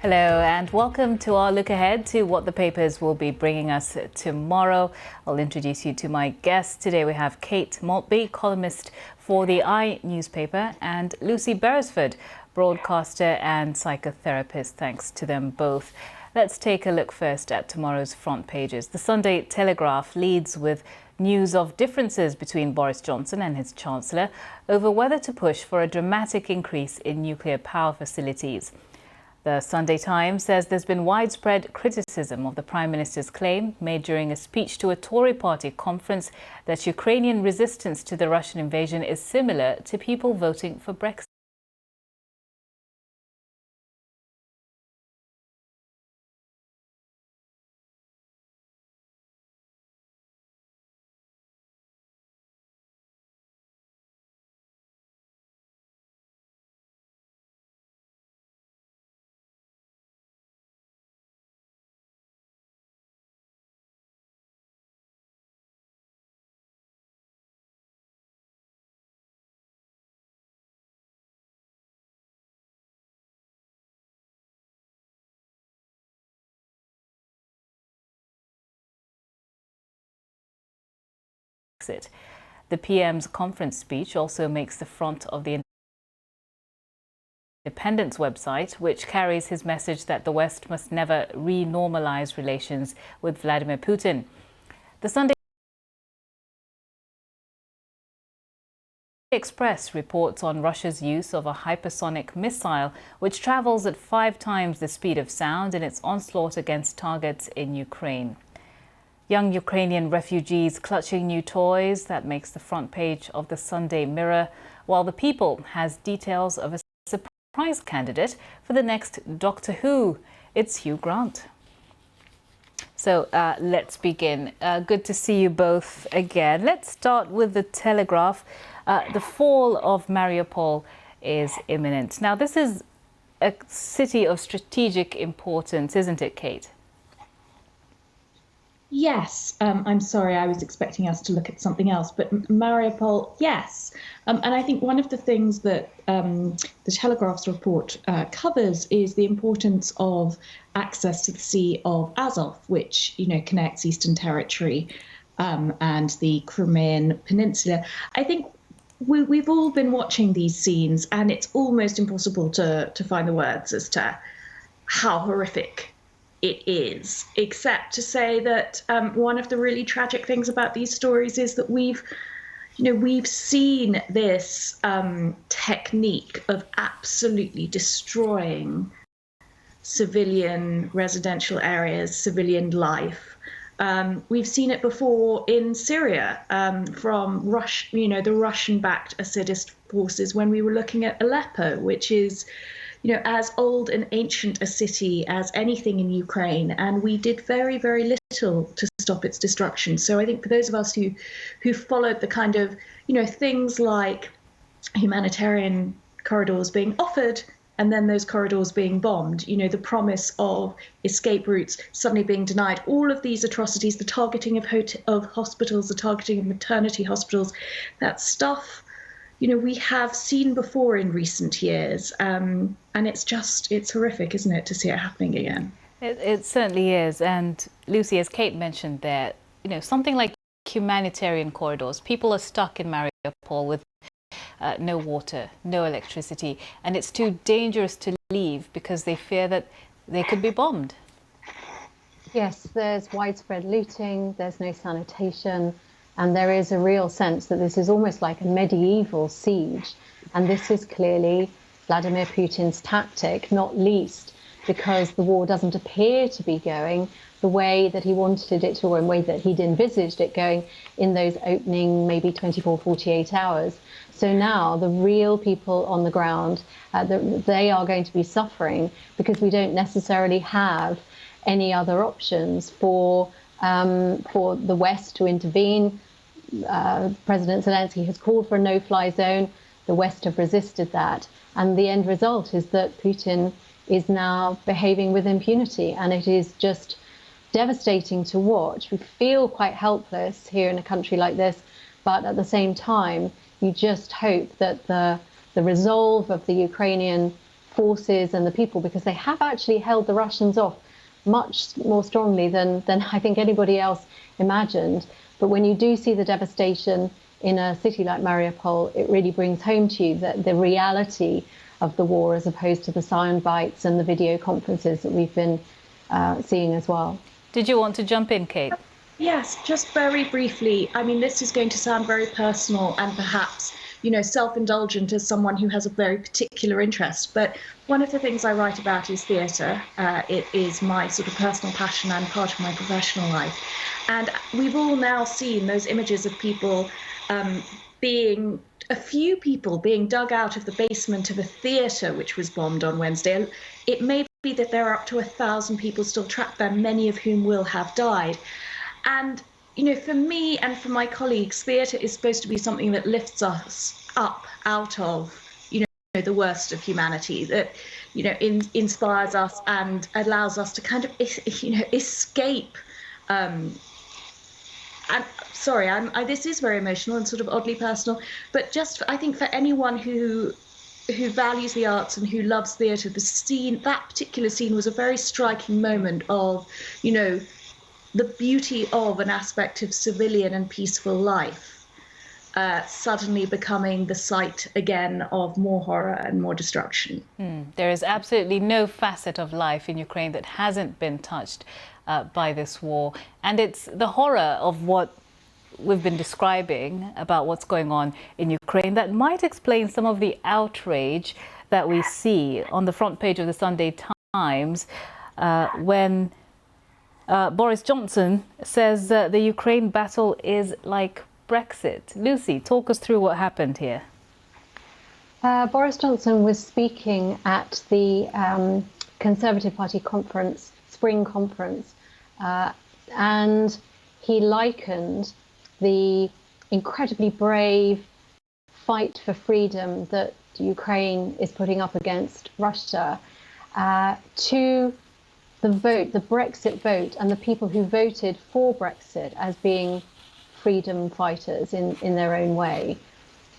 Hello and welcome to our look ahead to what the papers will be bringing us tomorrow. I'll introduce you to my guests. Today we have Kate Maltby, columnist for the newspaper, and Lucy Beresford, broadcaster and psychotherapist. Thanks to them both. Let's take a look first at tomorrow's front pages. The Sunday Telegraph leads with news of differences between Boris Johnson and his Chancellor over whether to push for a dramatic increase in nuclear power facilities. The Sunday Times says there's been widespread criticism of the Prime Minister's claim made during a speech to a Tory party conference that Ukrainian resistance to the Russian invasion is similar to people voting for Brexit. The PM's conference speech also makes the front of the Independent's website, which carries his message that the West must never re-normalise relations with Vladimir Putin. The Sunday Express reports on Russia's use of a hypersonic missile, which travels at 5 times the speed of sound in its onslaught against targets in Ukraine. Young Ukrainian refugees clutching new toys, that makes the front page of the Sunday Mirror, while the People has details of a surprise candidate for the next Doctor Who. It's Hugh Grant. So let's begin. Good to see you both again. Let's start with the Telegraph. The fall of Mariupol is imminent. Now, this is a city of strategic importance, isn't it, Kate? Yes, I'm sorry, I was expecting us to look at something else, but Mariupol, yes. And I think one of the things that the Telegraph's report covers is the importance of access to the Sea of Azov, which, connects Eastern Territory and the Crimean Peninsula. I think we've all been watching these scenes, and it's almost impossible to find the words as to how horrific it is, except to say that one of the really tragic things about these stories is that we've seen this technique of absolutely destroying civilian residential areas, civilian life. We've seen it before in Syria from the Russian-backed Assadist forces when we were looking at Aleppo, which is as old and ancient a city as anything in Ukraine, and we did very, very little to stop its destruction. So I think for those of us who followed the kind of, things like humanitarian corridors being offered and then those corridors being bombed, the promise of escape routes suddenly being denied, all of these atrocities, the targeting of hospitals, the targeting of maternity hospitals, that stuff we have seen before in recent years, and it's horrific, isn't it, to see it happening again? It certainly is. And Lucy, as Kate mentioned there, something like humanitarian corridors. People are stuck in Mariupol with no water, no electricity, and it's too dangerous to leave because they fear that they could be bombed. Yes, there's widespread looting, there's no sanitation, and there is a real sense that this is almost like a medieval siege. And this is clearly Vladimir Putin's tactic, not least because the war doesn't appear to be going the way that he wanted it to, or in the way that he'd envisaged it going in those opening maybe 24, 48 hours. So now the real people on the ground, they are going to be suffering because we don't necessarily have any other options for the West to intervene. President Zelensky has called for a no-fly zone. The West have resisted that. And the end result is that Putin is now behaving with impunity. And it is just devastating to watch. We feel quite helpless here in a country like this. But at the same time, you just hope that the resolve of the Ukrainian forces and the people, because they have actually held the Russians off much more strongly than I think anybody else imagined. But when you do see the devastation in a city like Mariupol, it really brings home to you that the reality of the war, as opposed to the sound bites and the video conferences that we've been seeing as well. Did you want to jump in, Kate? Yes, just very briefly. I mean, this is going to sound very personal and perhaps, self-indulgent as someone who has a very particular interest. But one of the things I write about is theatre. It is my sort of personal passion and part of my professional life. And we've all now seen those images of people a few people being dug out of the basement of a theatre which was bombed on Wednesday. It may be that there are up to 1,000 people still trapped there, many of whom will have died. And, for me and for my colleagues, theatre is supposed to be something that lifts us up out of, the worst of humanity, that, inspires us and allows us to kind of, escape. And sorry, this is very emotional and sort of oddly personal, but just I think for anyone who values the arts and who loves theatre, that particular scene was a very striking moment of, the beauty of an aspect of civilian and peaceful life suddenly becoming the site again of more horror and more destruction. There is absolutely no facet of life in Ukraine that hasn't been touched by this war. And it's the horror of what we've been describing about what's going on in Ukraine that might explain some of the outrage that we see on the front page of the Sunday Times when Boris Johnson says the Ukraine battle is like Brexit. Lucy, talk us through what happened here. Boris Johnson was speaking at the Conservative Party conference, spring conference, and he likened the incredibly brave fight for freedom that Ukraine is putting up against Russia to the vote, the Brexit vote, and the people who voted for Brexit as being freedom fighters in their own way.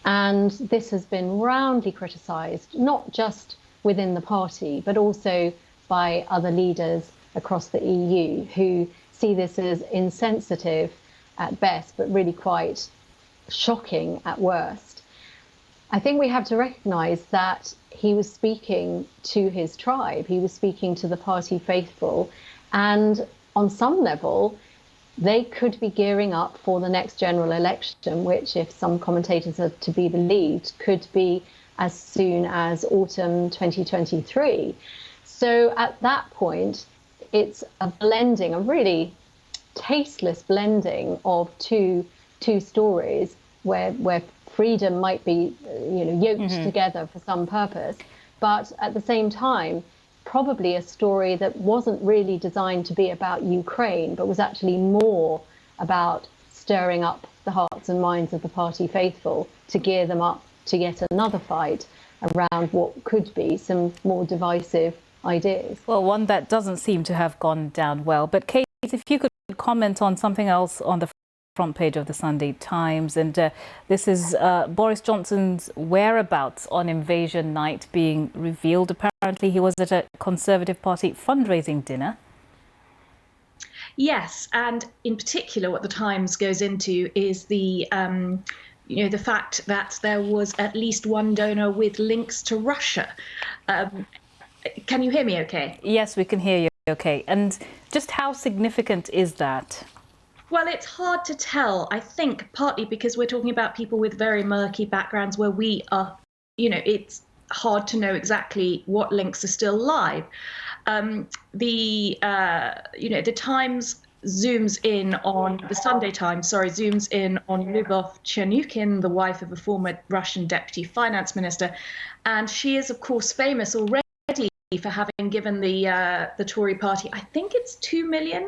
And this has been roundly criticised, not just within the party, but also by other leaders across the EU who see this as insensitive at best, but really quite shocking at worst. I think we have to recognise that he was speaking to his tribe, he was speaking to the party faithful, and on some level, they could be gearing up for the next general election, which, if some commentators are to be believed, could be as soon as autumn 2023. So at that point, it's a blending, a really tasteless blending of two stories where freedom might be yoked together for some purpose, but at the same time probably a story that wasn't really designed to be about Ukraine, but was actually more about stirring up the hearts and minds of the party faithful to gear them up to yet another fight around what could be some more divisive ideas. Well, one that doesn't seem to have gone down well. But Kate, if you could comment on something else on the front page of the Sunday Times, and this is Boris Johnson's whereabouts on invasion night being revealed. Apparently he was at a Conservative Party fundraising dinner. Yes, and in particular what the Times goes into is the the fact that there was at least one donor with links to Russia. Can you hear me okay? Yes, we can hear you okay. And just how significant is that? Well, it's hard to tell, I think, partly because we're talking about people with very murky backgrounds where we are, it's hard to know exactly what links are still live. The Times zooms in on, the Sunday Times, zooms in on Lyubov Chernyukin, the wife of a former Russian deputy finance minister. And she is, of course, famous already for having given the Tory party, I think it's 2 million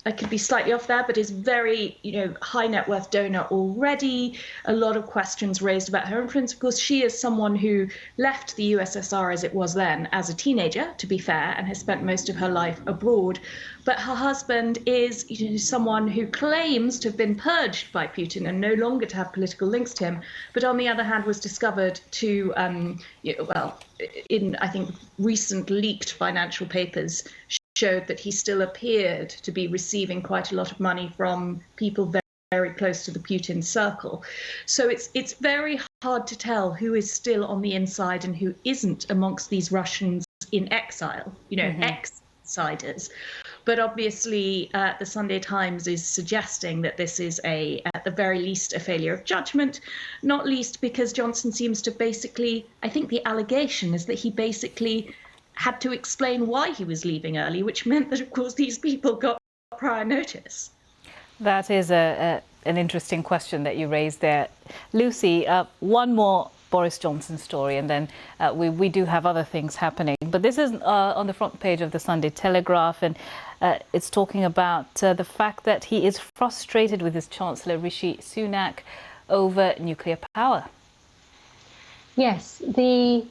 I could be slightly off there, but is very, high net worth donor already. A lot of questions raised about her influence. Of course, she is someone who left the USSR as it was then as a teenager, to be fair, and has spent most of her life abroad. But her husband is, someone who claims to have been purged by Putin and no longer to have political links to him, but on the other hand was discovered to, in, I think, recent leaked financial papers, showed that he still appeared to be receiving quite a lot of money from people very, very close to the Putin circle. So it's very hard to tell who is still on the inside and who isn't amongst these Russians in exile, ex-insiders. But obviously, the Sunday Times is suggesting that this is at the very least, a failure of judgment, not least because Johnson seems to basically, I think the allegation is that he basically had to explain why he was leaving early, which meant that, of course, these people got prior notice. That is an interesting question that you raised there. Lucy, one more Boris Johnson story, and then we do have other things happening. But this is on the front page of the Sunday Telegraph, and it's talking about the fact that he is frustrated with his Chancellor Rishi Sunak over nuclear power. Yes, the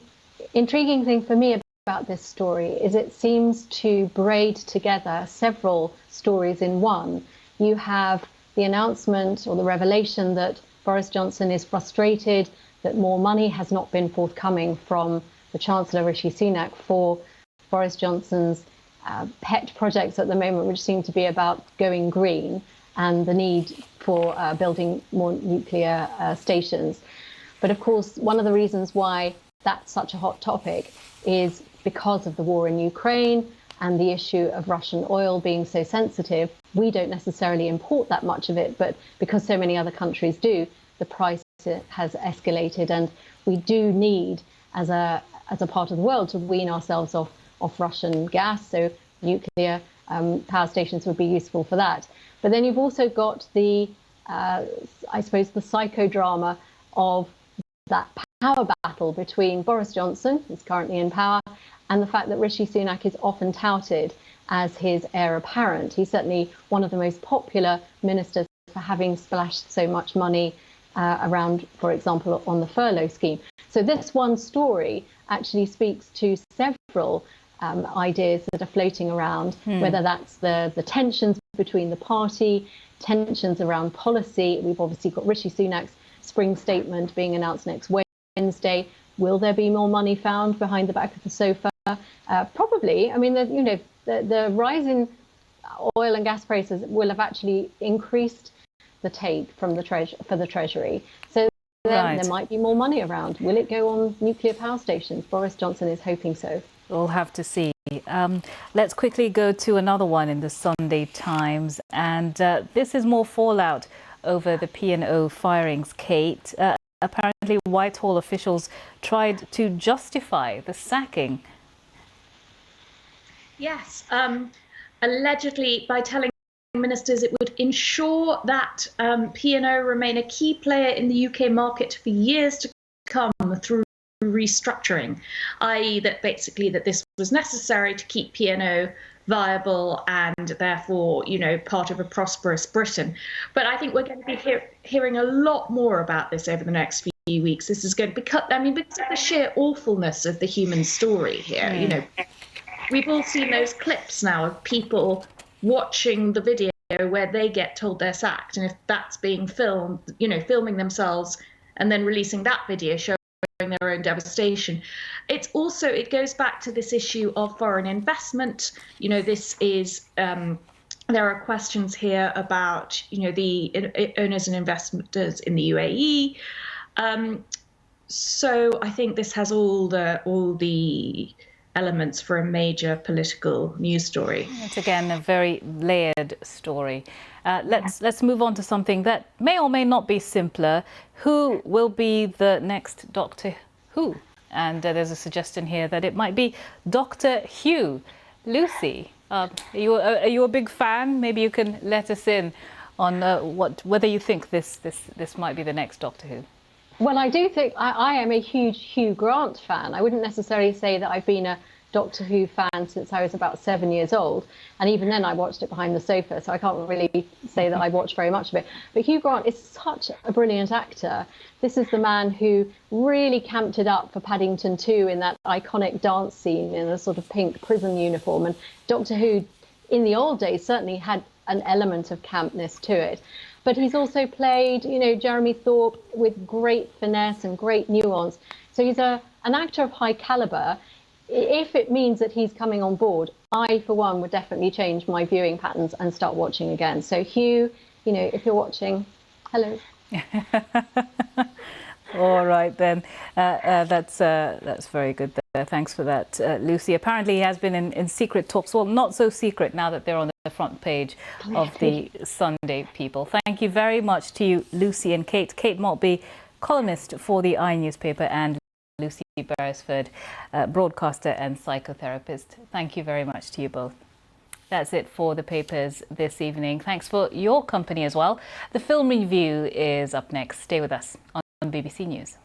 intriguing thing for me about this story is it seems to braid together several stories in one. You have the announcement or the revelation that Boris Johnson is frustrated that more money has not been forthcoming from the Chancellor Rishi Sunak for Boris Johnson's pet projects at the moment, which seem to be about going green and the need for building more nuclear stations. But of course, one of the reasons why that's such a hot topic is because of the war in Ukraine and the issue of Russian oil being so sensitive. We don't necessarily import that much of it, but because so many other countries do, the price has escalated, and we do need, as a part of the world, to wean ourselves off Russian gas. So nuclear power stations would be useful for that. But then you've also got the, I suppose, the psychodrama of that power battle between Boris Johnson, who's currently in power, and the fact that Rishi Sunak is often touted as his heir apparent. He's certainly one of the most popular ministers for having splashed so much money around, for example, on the furlough scheme. So this one story actually speaks to several ideas that are floating around, whether that's the tensions between the party, tensions around policy. We've obviously got Rishi Sunak's spring statement being announced next Wednesday. Will there be more money found behind the back of the sofa? Probably. I mean, the rise in oil and gas prices will have actually increased the take from the Treasury. So then there might be more money around. Will it go on nuclear power stations? Boris Johnson is hoping so. We'll have to see. Let's quickly go to another one in the Sunday Times, and this is more fallout over the P&O firings, Kate. Apparently, Whitehall officials tried to justify the sacking. Yes, allegedly by telling ministers it would ensure that P&O remain a key player in the UK market for years to come through restructuring, i.e. that basically that this was necessary to keep P&O viable and therefore, part of a prosperous Britain. But I think we're going to be hearing a lot more about this over the next few weeks. This is going to be because of the sheer awfulness of the human story here. We've all seen those clips now of people watching the video where they get told they're sacked, and if that's being filmed, filming themselves and then releasing that video showing their own devastation. It goes back to this issue of foreign investment. This is there are questions here about the owners and investors in the UAE. So I think this has all the elements for a major political news story. It's again a very layered story. Let's move on to something that may or may not be simpler. Who will be the next Doctor Who? And there's a suggestion here that it might be Dr. Hugh. Lucy, are you a big fan? Maybe you can let us in on whether you think this might be the next Doctor Who. Well, I do think I am a huge Hugh Grant fan. I wouldn't necessarily say that I've been a Doctor Who fan since I was about 7 years old. And even then I watched it behind the sofa, so I can't really say that I watched very much of it. But Hugh Grant is such a brilliant actor. This is the man who really camped it up for Paddington 2 in that iconic dance scene in a sort of pink prison uniform. And Doctor Who, in the old days, certainly had an element of campness to it. But he's also played, Jeremy Thorpe with great finesse and great nuance. So he's an actor of high caliber. If it means that he's coming on board, I, for one, would definitely change my viewing patterns and start watching again. So Hugh, if you're watching, hello. All right, then. That's very good there. Thanks for that, Lucy. Apparently, he has been in secret talks. Well, not so secret now that they're on the front page of the Sunday People. Thank you very much to you, Lucy and Kate. Kate Maltby, columnist for the newspaper, and Lucy Beresford, broadcaster and psychotherapist. Thank you very much to you both. That's it for the papers this evening. Thanks for your company as well. The film review is up next. Stay with us on BBC News.